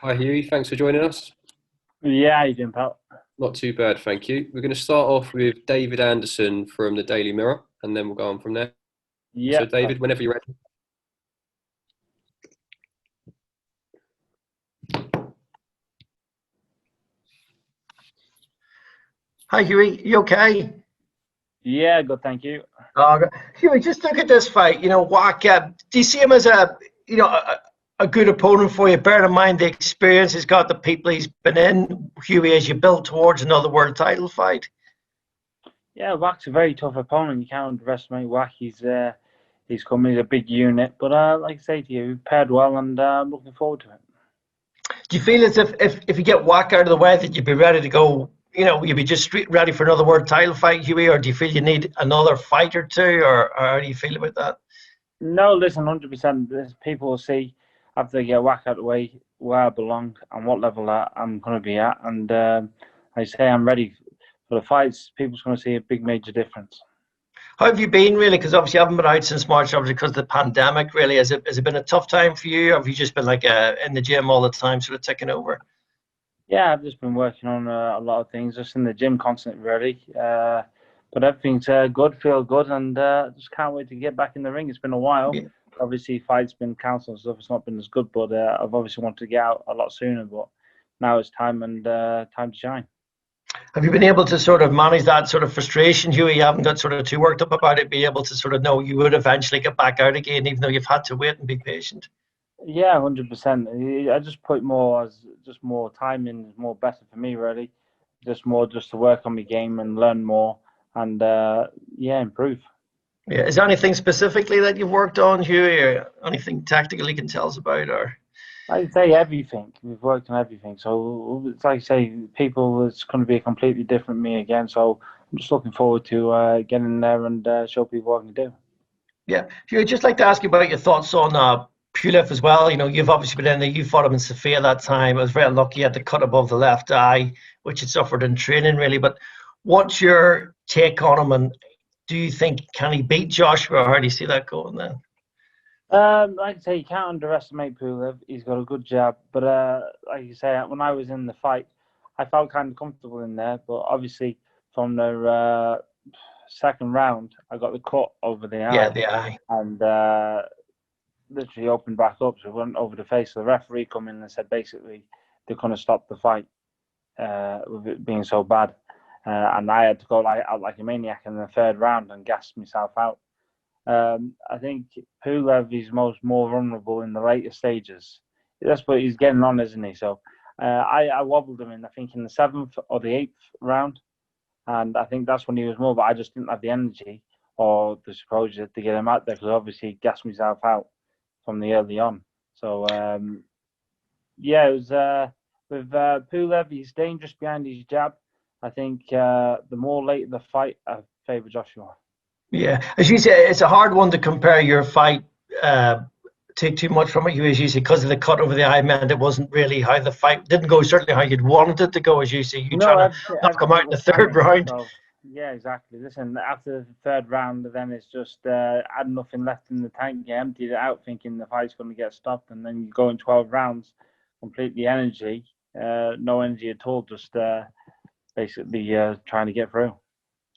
Hi Hughie, thanks for joining us. Yeah, how you doing, pal? Not too bad, thank you. We're going to start off with David Anderson from the Daily Mirror, and then we'll go on from there. Yeah, So, David, whenever you're ready. Hi, Hughie. You okay? yeah, good, thank you. Hughie, just look at this fight. Wach. Do you see him as a good opponent for you? Bear in mind the experience he's got, the people he's been in, Hughie, as you build towards another world title fight. Yeah, Wach's a very tough opponent. You can't underestimate Wach. He's coming as a big unit, but like I say to you, he paired well, and I'm looking forward to it. Do you feel as if you get Wach out of the way that you'd be ready to go? You'd be just ready for another world title fight, Hughie, or do you feel you need another fight or two, or how do you feel about that? No, listen, 100%. People will see after they get Wach out of the way where I belong and what level I'm going to be at, and like I say I'm ready for the fights. People's going to see a big major difference. How have you been, really? Because obviously you haven't been out since March, obviously because of the pandemic. Really, has it been a tough time for you? Or have you just been like in the gym all the time, sort of ticking over? Yeah, I've just been working on a lot of things, just in the gym constantly, really. But everything's good, feel good, and just can't wait to get back in the ring. It's been a while. Yeah. Obviously, fights been cancelled and stuff. It's not been as good, but I've obviously wanted to get out a lot sooner. But now it's time and time to shine. Have you been able to sort of manage that sort of frustration, Huey? You haven't got sort of too worked up about it, be able to sort of know you would eventually get back out again, even though you've had to wait and be patient. Yeah, 100%. I just put more as just more time in, more better for me, really. Just more just to work on my game and learn more and yeah, improve. Yeah. Is there anything specifically that you've worked on, Huey, or anything tactical you can tell us about, or? I'd say everything. We've worked on everything. So it's like I say, people, it's going to be a completely different me again. So I'm just looking forward to getting in there and show people what I can do. Yeah, Huey, I'd just like to ask you about your thoughts on Pulev as well. You've obviously been in there. You fought him in Sofia that time. I was very lucky. He had the cut above the left eye, which had suffered in training, really. But what's your take on him, and do you think can he beat Joshua, or how do you see that going then? Like I say, you can't underestimate Pulev. He's got a good jab. But like you say, when I was in the fight, I felt kind of comfortable in there. But obviously, from the second round, I got the cut over the Yeah, eye the eye. and literally opened back up. So it went over the face. So the referee come in and said basically they're going to stop the fight with it being so bad. And I had to go out like a maniac in the third round and gas myself out. I think Pulev is more vulnerable in the later stages. That's what he's getting on, isn't he? So I wobbled him in, I think, in the seventh or the eighth round. And I think that's when he was more, but I just didn't have the energy or the exposure to get him out there because obviously he gassed myself out from the early on. So, yeah, it was with Pulev, he's dangerous behind his jab. I think the more later the fight, I favour Joshua. Yeah, as you say, it's a hard one to compare your fight. Take too much from it, you as you say, because of the cut over the eye meant it wasn't really how the fight didn't go certainly how you'd wanted it to go, as you say. You No, trying to knock him everything out in the was third banging. round. So yeah, exactly. Listen, after the third round, then it's just had nothing left in the tank. You emptied it out, thinking the fight's going to get stopped, and then you go in 12 rounds, completely energy, no energy at all, just basically trying to get through.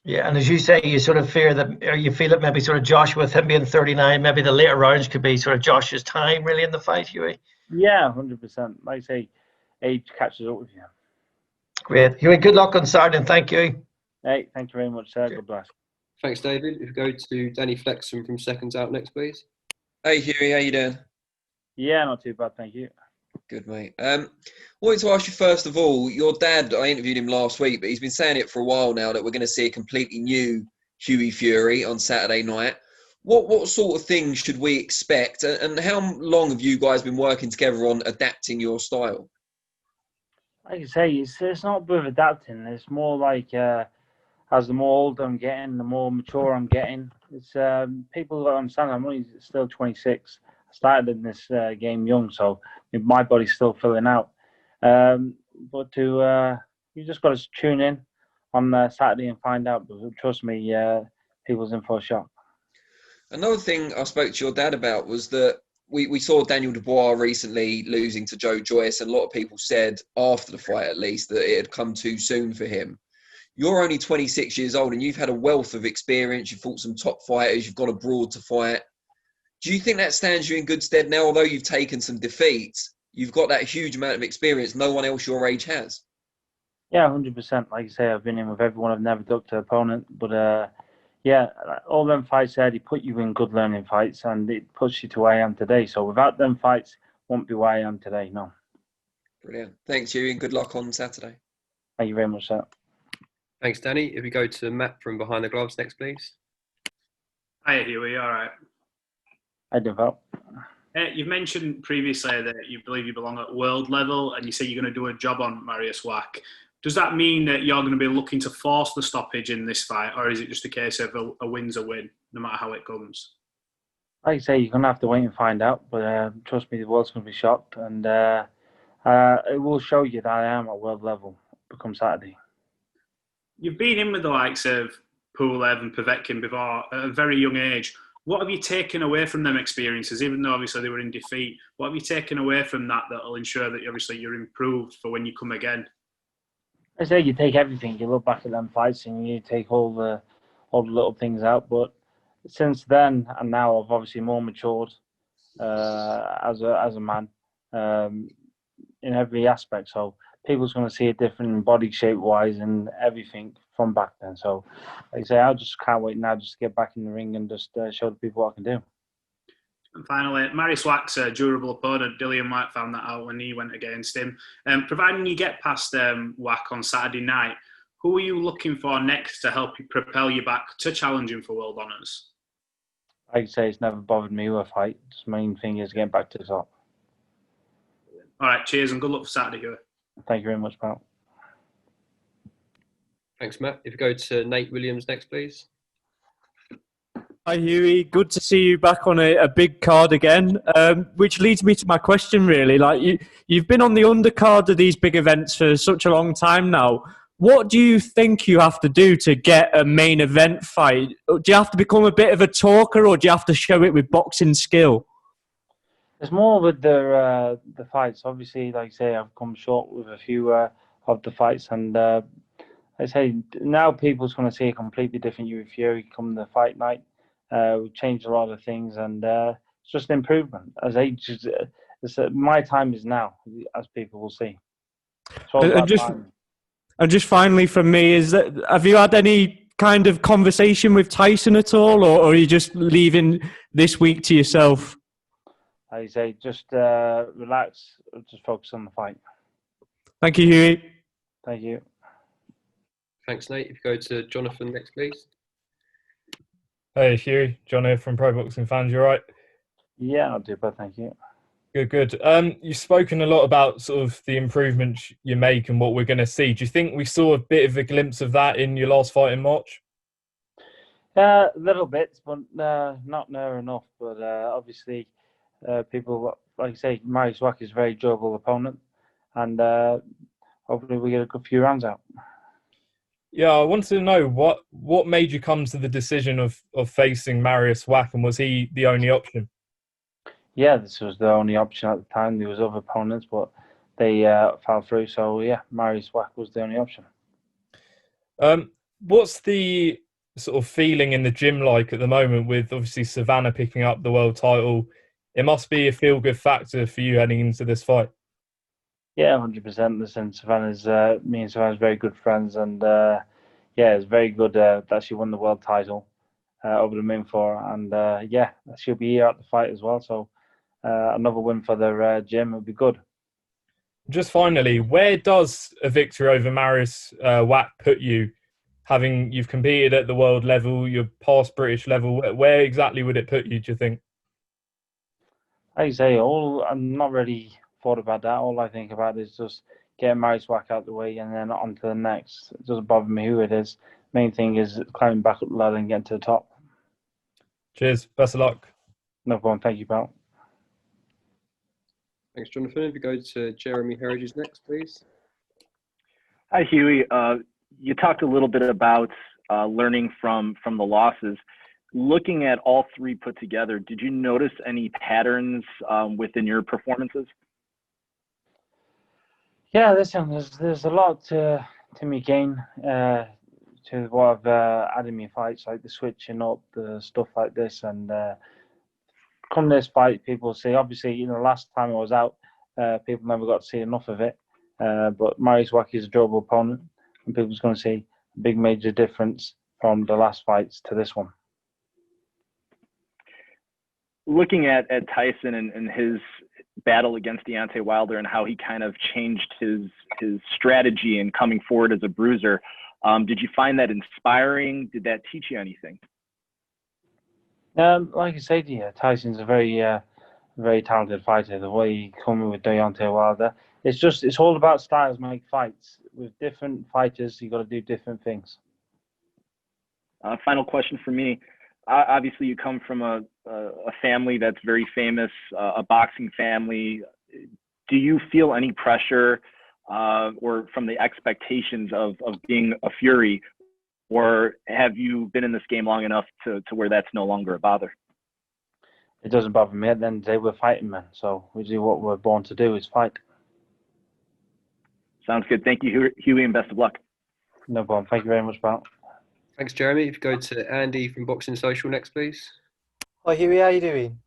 Yeah, and as you say, you sort of fear that, or you feel that maybe sort of Josh, with him being 39, maybe the later rounds could be sort of Josh's time really in the fight, Huey. Yeah, 100%. Like I say, age catches up with you. Great. Huey, good luck on Saturday, and thank you. Hey, thank you very much, sir. Okay. God bless. Thanks, David. If we go to Danny Flexen from Seconds Out next, please. Hey Hughie, how you doing? Yeah, not too bad, thank you. Good mate. Wanted to ask you first of all, your dad, I interviewed him last week, but he's been saying it for a while now that we're going to see a completely new Hughie Fury on Saturday night. What sort of things should we expect, and how long have you guys been working together on adapting your style? Like I say, it's not with adapting. It's more like as the more older I'm getting, the more mature I'm getting. It's people don't understand. I'm only still 26. I started in this game young, so my body's still filling out. But you just got to tune in on Saturday and find out. But trust me, people's in for a shock. Another thing I spoke to your dad about was that we saw Daniel Dubois recently losing to Joe Joyce, and a lot of people said, after the fight at least, that it had come too soon for him. You're only 26 years old and you've had a wealth of experience. You've fought some top fighters. You've gone abroad to fight. Do you think that stands you in good stead now? Although you've taken some defeats, you've got that huge amount of experience no one else your age has. Yeah, 100%. Like you say, I've been in with everyone. I've never ducked an opponent. But yeah, all them fights there, they put you in good learning fights and it puts you to where I am today. So without them fights, won't be where I am today, no. Brilliant. Thanks, Hughie, and good luck on Saturday. Thank you very much, sir. Thanks, Danny. If we go to Matt from Behind the Gloves next, please. Hi, Hughie. All right. I do, Val. You've mentioned previously that you believe you belong at world level, and you say you're going to do a job on Mariusz Wach. Does that mean that you're going to be looking to force the stoppage in this fight, or is it just a case of a win's a win, no matter how it comes? Like I say, you're going to have to wait and find out. But trust me, the world's going to be shocked. And it will show you that I am at world level come Saturday. You've been in with the likes of Pulev and Povetkin before at a very young age. What have you taken away from them experiences, even though obviously they were in defeat? What have you taken away from that will ensure that obviously you're improved for when you come again? I say you take everything. You look back at them fights and you take all the little things out. But since then and now, I've obviously more matured as a man in every aspect. So people's going to see it different in body shape wise and everything from back then. So, like I say, I just can't wait now just to get back in the ring and just show the people what I can do. And finally, Mariusz Wach's a durable opponent. Dillian White found that out when he went against him. Providing you get past Wach on Saturday night, who are you looking for next to help you propel you back to challenging for world honours? Like I say, it's never bothered me with a fight. The main thing is getting back to the top. All right, cheers and good luck for Saturday, Hughie. Thank you very much, pal. Thanks, Matt. If we go to Nate Williams next, please. Hi, Hughie. Good to see you back on a big card again, which leads me to my question, really. Like you've been on the undercard of these big events for such a long time now. What do you think you have to do to get a main event fight? Do you have to become a bit of a talker, or do you have to show it with boxing skill? It's more with the fights. Obviously, like I say, I've come short with a few of the fights, and I say now people's going to see a completely different Hughie Fury come the fight night. We've changed a lot of things, and it's just an improvement. As age, my time is now, as people will see. And just finally from me, have you had any kind of conversation with Tyson at all, or are you just leaving this week to yourself? I say just relax, just focus on the fight. Thank you, Hughie. Thank you. Thanks, Nate. If you go to Jonathan next, please. Hey, Hughie. John here from Pro Boxing Fans. You all right? Yeah, I'll do, but thank you. Good. You've spoken a lot about sort of the improvements you make and what we're going to see. Do you think we saw a bit of a glimpse of that in your last fight in March? Little bits, but not near enough. But obviously, people, like I say, Mariusz Wach is a very durable opponent, and hopefully we get a good few rounds out. Yeah, I wanted to know what made you come to the decision of facing Mariusz Wach, and was he the only option? Yeah, this was the only option at the time. There was other opponents, but they fell through. So yeah, Mariusz Wach was the only option. What's the sort of feeling in the gym like at the moment with obviously Savannah picking up the world title? It must be a feel-good factor for you heading into this fight. Yeah, 100%. Listen, me and Savannah's very good friends, and yeah, it's very good that she won the world title over the moon for her. And yeah, she'll be here at the fight as well. So another win for the gym would be good. Just finally, where does a victory over Mariusz Wach put you? Having you've competed at the world level, you're past British level. Where exactly would it put you, do you think? Like I say, I'm not really thought about that. All I think about is just getting Mariusz Wach out the way and then on to the next. It doesn't bother me who it is. Main thing is climbing back up the ladder and getting to the top. Cheers. Best of luck. No problem. Thank you, pal. Thanks, Jonathan. If you go to Jeremy Heritage next, please. Hi, Hughie. You talked a little bit about learning from the losses. Looking at all three put together, did you notice any patterns within your performances? Yeah, listen, there's a lot to me gain to what I've added in my fights, like the switching up, the stuff like this, and come this fight, people see. Obviously, last time I was out, people never got to see enough of it. But Mariusz Wach is a durable opponent, and people's going to see a big major difference from the last fights to this one. Looking at Tyson and his battle against Deontay Wilder and how he kind of changed his strategy in coming forward as a bruiser, did you find that inspiring? Did that teach you anything? Like I said to you, Tyson's a very talented fighter. The way he come with Deontay Wilder, it's all about styles make fights. With different fighters, you got to do different things. Final question for me. Obviously, you come from a family that's very famous, a boxing family. Do you feel any pressure or from the expectations of being a Fury, or have you been in this game long enough to where that's no longer a bother? It doesn't bother me. At the end of the day, we're fighting men, so we do what we're born to do, is fight. Sounds good. Thank you, Hughie, and best of luck. No problem. Thank you very much, pal. Thanks, Jeremy. If you go to Andy from Boxing Social next, please. Hi, Hughie. How you doing?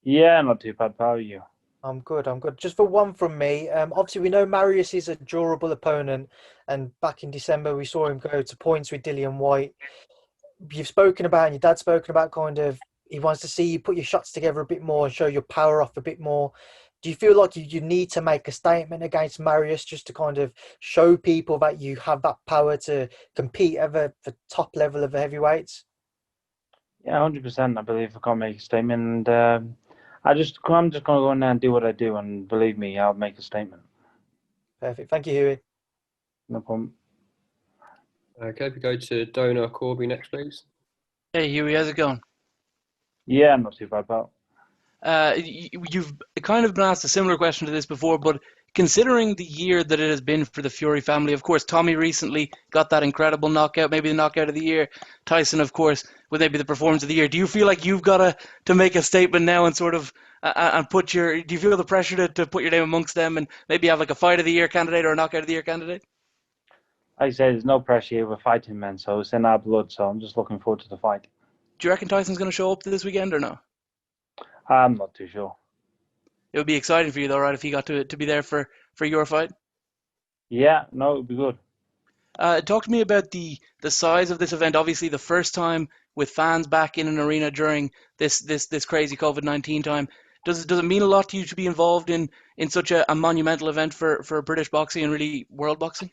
Yeah, not too bad, pal. How are you? I'm good. Just for one from me. Obviously, we know Mariusz is a durable opponent, and back in December we saw him go to points with Dillian Whyte. You've spoken about, and your dad's spoken about, kind of he wants to see you put your shots together a bit more and show your power off a bit more. Do you feel like you need to make a statement against Mariusz just to kind of show people that you have that power to compete at the top level of the heavyweights? Yeah, 100%. I believe I can't make a statement. And I'm just going to go in there and do what I do, and believe me, I'll make a statement. Perfect. Thank you, Hughie. No problem. Okay, if we go to Dona Corby next, please. Hey, Hughie, how's it going? Yeah, not too bad, pal. You've kind of been asked a similar question to this before, but considering the year that it has been for the Fury family, of course, Tommy recently got that incredible knockout, maybe the knockout of the year. Tyson, of course, with maybe the performance of the year. Do you feel like you've got to make a statement now and sort of and do you feel the pressure to put your name amongst them and maybe have like a fight of the year candidate or a knockout of the year candidate? Like I say, there's no pressure here. We're fighting men, so it's in our blood. So I'm just looking forward to the fight. Do you reckon Tyson's going to show up to this weekend or no? I'm not too sure. It would be exciting for you though, right, if he got to be there for your fight? Yeah, no, it would be good. Talk to me about the size of this event. Obviously, the first time with fans back in an arena during this crazy COVID-19 time. Does it mean a lot to you to be involved in such a monumental event for British boxing and really world boxing?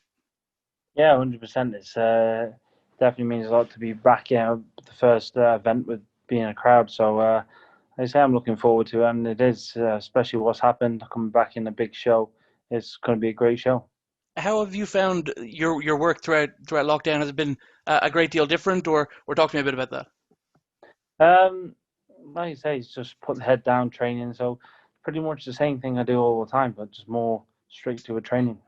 Yeah, 100%. It's definitely means a lot to be back in the first event with being a crowd. So I say I'm looking forward to it, and it is, especially what's happened, coming back in a big show. It's going to be a great show. How have you found your work throughout lockdown? Has it been a great deal different, or talk to me a bit about that? Like you say, it's just put the head down, training. So pretty much the same thing I do all the time, but just more strict to a training.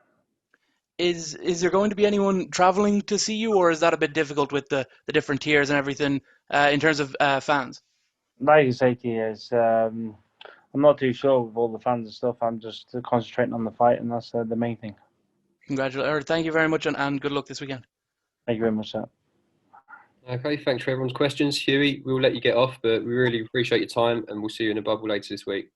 Is there going to be anyone traveling to see you, or is that a bit difficult with the different tiers and everything in terms of fans? Like I say to you, I'm not too sure with all the fans and stuff. I'm just concentrating on the fight, and that's the main thing. Congratulations. Thank you very much, and good luck this weekend. Thank you very much, sir. Okay, thanks for everyone's questions. Hughie, we'll let you get off, but we really appreciate your time, and we'll see you in a bubble later this week.